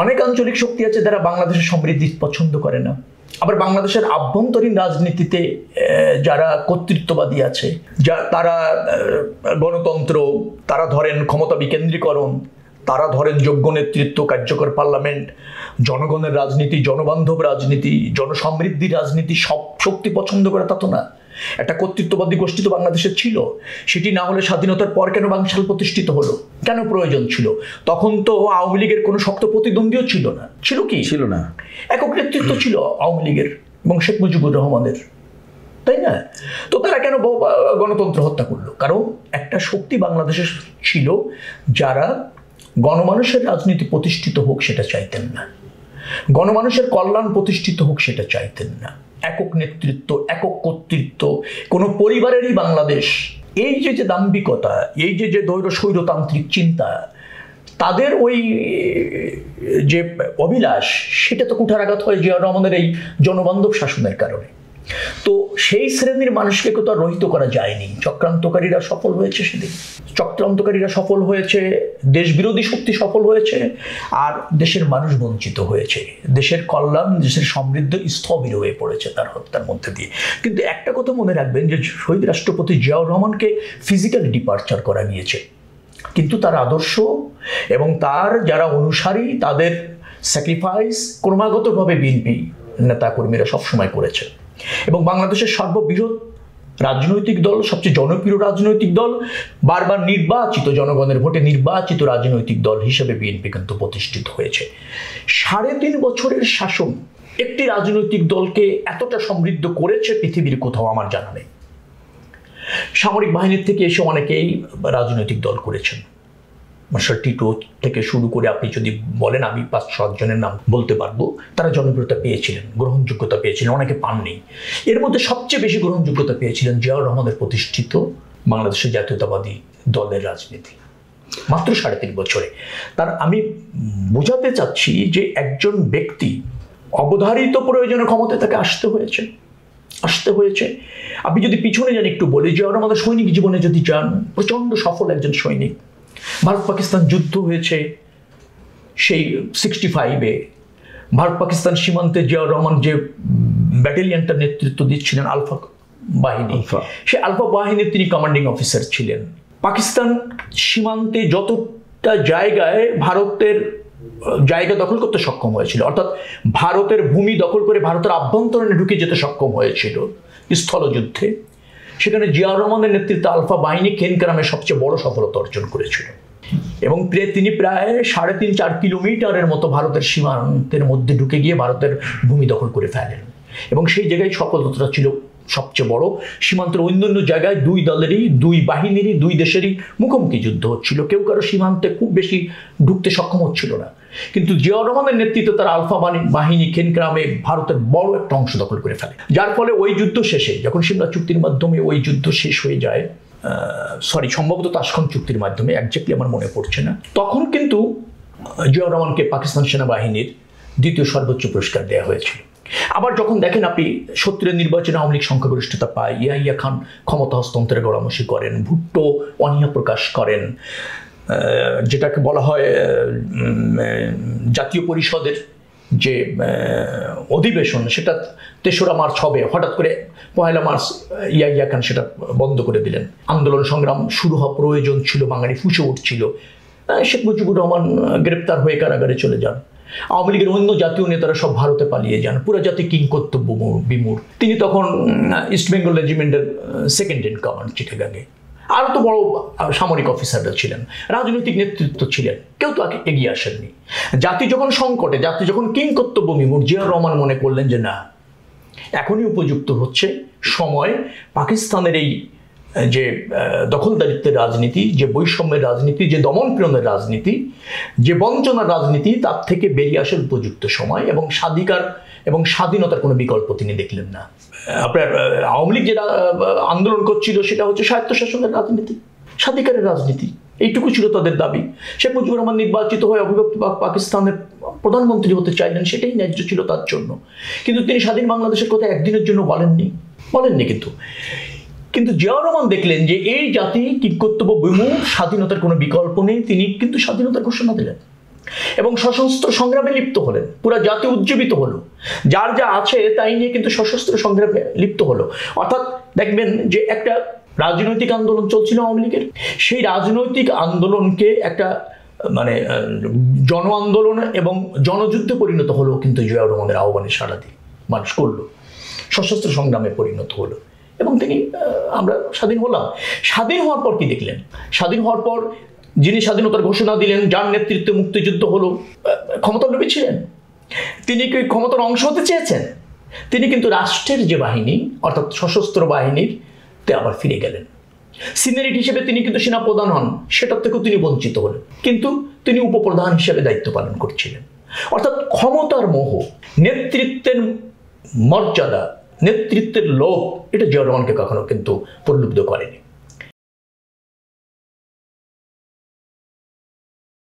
অনেক আঞ্চলিক শক্তি আছে যারা বাংলাদেশের সমৃদ্ধি পছন্দ করে না, আবার বাংলাদেশের আভ্যন্তরীণ রাজনীতিতে যারা কর্তৃত্ববাদী আছে, তারা গণতন্ত্র, তারা ধরেন ক্ষমতা বিকেন্দ্রীকরণ, তারা ধরেন যোগ্য নেতৃত্ব, কার্যকর পার্লামেন্ট, জনগণের রাজনীতি, জনবান্ধব রাজনীতি, জনসমৃদ্ধির রাজনীতি, সব শক্তি পছন্দ করে তা তো না। একটা কর্তৃত্ববাদী গোষ্ঠী তো বাংলাদেশে ছিল, সেটি না হলে স্বাধীনতার পর কেন বাকশাল প্রতিষ্ঠিত হলো, কেন প্রয়োজন ছিল? তখন তো আওয়ামী লীগের কোনো শক্ত প্রতিদ্বন্দ্বীও ছিল না, ছিল কি? ছিল না, একক নেতৃত্ব ছিল আওয়ামী লীগের এবং শেখ মুজিবুর রহমানের, তাই না? তো তারা কেন গণতন্ত্র হত্যা করলো? কারণ একটা শক্তি বাংলাদেশে ছিল যারা গণমানুষের রাজনীতি প্রতিষ্ঠিত হোক সেটা চাইতেন না, গণমানুষের কল্যাণ প্রতিষ্ঠিত হোক সেটা চাইতেন না। একক নেতৃত্ব, একক কর্তৃত্ব, কোনো পরিবারেরই বাংলাদেশ, এই যে দাম্ভিকতা, এই যে দৈর স্বৈরতান্ত্রিক চিন্তা, তাদের ওই যে অভিলাষ, সেটা তো কুঠারাঘাত হয় জিয়া রহমানের এই জনবান্ধব শাসনের কারণে। তো সেই শ্রেণীর মানুষকে তো আর রহিত করা যায়নি। চক্রান্তকারীরা সফল হয়েছে, সেদিন চক্রান্তকারীরা সফল হয়েছে, দেশ বিরোধী শক্তি সফল হয়েছে, আর দেশের মানুষ বঞ্চিত হয়েছে। দেশের কল্যাণ, দেশের সমৃদ্ধ স্থবির হয়ে পড়েছে তার হত্যার মধ্যে দিয়ে। কিন্তু একটা কথা মনে রাখবেন যে শহীদ রাষ্ট্রপতি জিয়াউর রহমানকে ফিজিক্যালি ডিপারচার করা গিয়েছে, কিন্তু তার আদর্শ এবং তার যারা অনুসারী, তাদের স্যাক্রিফাইস ক্রমাগতভাবে বিএনপি নেতাকর্মীরা সবসময় করেছে। এবং বাংলাদেশের সর্ববৃহৎ রাজনৈতিক দল, সবচেয়ে জনপ্রিয় রাজনৈতিক দল, বারবার নির্বাচিত, জনগণের ভোটে নির্বাচিত রাজনৈতিক দল হিসেবে বিএনপি কিন্তু প্রতিষ্ঠিত হয়েছে। 3.5 বছরের শাসন একটি রাজনৈতিক দলকে এতটা সমৃদ্ধ করেছে পৃথিবীর কোথাও আমার জানা নেই। সামরিক বাহিনীর থেকে এসে অনেকেই রাজনৈতিক দল করেছেন, মার্শাল টিটো থেকে শুরু করে আপনি যদি বলেন, আমি 5-7 জনের নাম বলতে পারবো, তারা জনপ্রিয়তা পেয়েছিলেন, গ্রহণযোগ্যতা পেয়েছিলেন, অনেকে পাননি। এর মধ্যে সবচেয়ে বেশি গ্রহণযোগ্যতা পেয়েছিলেন জিয়াউর রহমানের প্রতিষ্ঠিত বাংলাদেশের জাতীয়তাবাদী দলের রাজনীতি, মাত্র 3.5 বছরে। তার আমি বোঝাতে চাচ্ছি যে একজন ব্যক্তি অবধারিত প্রয়োজনে ক্ষমতায় তাকে আসতে হয়েছে। আপনি যদি পিছনে যান একটু বলি, জিয়াউর রহমানের সৈনিক জীবনে যদি যান, প্রচণ্ড সফল একজন সৈনিক। ভারত পাকিস্তান যুদ্ধ হয়েছে সেই 65-এ, ভারত পাকিস্তান সীমান্তে জিয়াউর রহমান যে ব্যাটালিয়নটার নেতৃত্ব দিচ্ছিলেন, আলফা বাহিনী, সেই আলফা বাহিনীর তিনি কমান্ডিং অফিসার ছিলেন। পাকিস্তান সীমান্তে যতটা জায়গায় ভারতের জায়গা দখল করতে সক্ষম হয়েছিল, অর্থাৎ ভারতের ভূমি দখল করে ভারতের আভ্যন্তরীণে ঢুকে যেতে সক্ষম হয়েছিল স্থলযুদ্ধে, সেখানে জিয়াউর রহমানের নেতৃত্বে আলফা বাহিনী কেনগ্রামে সবচেয়ে বড় সফলতা অর্জন করেছিল। এবং তিনি প্রায় 3.5-4 কিলোমিটারের মতো ভারতের সীমান্তের মধ্যে ঢুকে গিয়ে ভারতের ভূমি দখল করে ফেলেন। এবং সেই জায়গায় সফলতা ছিল সবচেয়ে বড়। সীমান্তের অন্যান্য জায়গায় দুই দলেরই, দুই বাহিনীরই, দুই দেশেরই মুখোমুখি যুদ্ধ হচ্ছিল, কেউ কারো সীমান্তে খুব বেশি ঢুকতে সক্ষম হচ্ছিল না। কিন্তু জিয়াউর রহমানের নেতৃত্বে তার আলফা বাহিনী কেনগ্রামে ভারতের বড় একটা অংশ দখল করে ফেলে, যার ফলে ওই যুদ্ধ শেষে, যখন সিমলা চুক্তির মাধ্যমে ওই যুদ্ধ শেষ হয়ে যায়, সম্ভবত তাশখন্দ চুক্তির মাধ্যমে, একজাক্টলি আমার মনে পড়ছে না, তখন কিন্তু জিয়াউর রহমানকে পাকিস্তান সেনাবাহিনীর 2য় সর্বোচ্চ পুরস্কার দেওয়া হয়েছিল। আবার যখন দেখেন আপনি 70-এর নির্বাচনে আওয়ামী লীগ সংখ্যাগরিষ্ঠতা পায়, ইয়াহিয়া খান ক্ষমতা হস্তান্তরের গড়ামসি করেন, ভুট্টো অনীহা প্রকাশ করেন, যেটাকে বলা হয় জাতীয় পরিষদের যে অধিবেশন, সেটা 3রা মার্চ হবে, হঠাৎ করে 1 মার্চ ইয়াহিয়া খান সেটা বন্ধ করে দিলেন। আন্দোলন সংগ্রাম শুরু হওয়া প্রয়োজন ছিল, বাঙালি ফুঁসে উঠছিল, শেখ মুজিবুর রহমান গ্রেপ্তার হয়ে কারাগারে চলে যান। আওয়ামী লীগের অন্য জাতীয় নেতারা সব ভারতে পালিয়ে যান, পুরো জাতি কিংকর্তব্য বিমূঢ়। তিনি তখন ইস্ট বেঙ্গল রেজিমেন্টের 2nd ইন কমান্ড চিটাগাঙ্গে। আরও তো বড় সামরিক অফিসাররা ছিলেন, রাজনৈতিক নেতৃত্ব ছিলেন, কেউ তো এগিয়ে আসেননি। জাতি যখন সংকটে, জাতি যখন কিংকর্তব্য বিমূঢ়, জিয়াউর রহমান মনে করলেন যে না, এখনই উপযুক্ত হচ্ছে সময় পাকিস্তানের এই যে দখলদারিত্বের রাজনীতি, যে বৈষম্যের রাজনীতি, যে দমনপীড়নের রাজনীতি, যে বঞ্চনার রাজনীতি, তার থেকে বেরিয়ে আসার উপযুক্ত সময়। এবং স্বাধীনতার কোনো বিকল্প তিনি দেখলেন না। আপনার আওয়ামী লীগ যেটা আন্দোলন করছিল সেটা হচ্ছে স্বায়ত্তশাসনের রাজনীতি, স্বাধিকারের রাজনীতি, এইটুকু ছিল তাদের দাবি। শেখ মুজিবুর রহমান নির্বাচিত হয়ে অবিভক্ত পাকিস্তানের প্রধানমন্ত্রী হতে চাইলেন, সেটাই ন্যায্য ছিল তার জন্য। কিন্তু তিনি স্বাধীন বাংলাদেশের কথা একদিনের জন্য বলেননি। কিন্তু জিয়াউর রহমান দেখলেন যে এই জাতি কিংকর্তব্য বিমূঢ়, স্বাধীনতার কোনো বিকল্প নেই, তিনি কিন্তু স্বাধীনতার ঘোষণা দিলেন। এবং সশস্ত্র সংগ্রামে লিপ্ত হলেন, পুরো জাতি উজ্জীবিত হলো, যার যা আছে তাই নিয়ে কিন্তু সশস্ত্র সংগ্রামে লিপ্ত হলো। অর্থাৎ দেখবেন যে একটা রাজনৈতিক আন্দোলন চলছিল আওয়ামী লীগের, সেই রাজনৈতিক আন্দোলনকে একটা মানে জন আন্দোলন এবং জনযুদ্ধে পরিণত হলো কিন্তু জিয়াউর রহমানের আহ্বানে সাড়া দিয়ে মানুষ করলো, সশস্ত্র সংগ্রামে পরিণত হলো এবং তিনি আমরা স্বাধীন হলাম। স্বাধীন হওয়ার পর কি দেখলেন? স্বাধীন হওয়ার পর যিনি স্বাধীনতার ঘোষণা দিলেন, যার নেতৃত্বে মুক্তিযুদ্ধ হলো, ক্ষমতার লোভী ছিলেন? তিনি কি ক্ষমতার অংশ হতে চেয়েছেন? তিনি কিন্তু রাষ্ট্রের যে বাহিনী অর্থাৎ সশস্ত্র বাহিনীর তে আবার ফিরে গেলেন। সিনিয়রিটি হিসেবে তিনি কিন্তু সেনাপ্রধান হন, সেটার থেকেও তিনি বঞ্চিত হলেন, কিন্তু তিনি উপপ্রধান হিসেবে দায়িত্ব পালন করছিলেন। অর্থাৎ ক্ষমতার মোহ, নেতৃত্বের মর্যাদা, নেতৃত্বের লোভ, এটা জিয়াউর রহমানকে কখনো কিন্তু প্রলুব্ধ করেনি।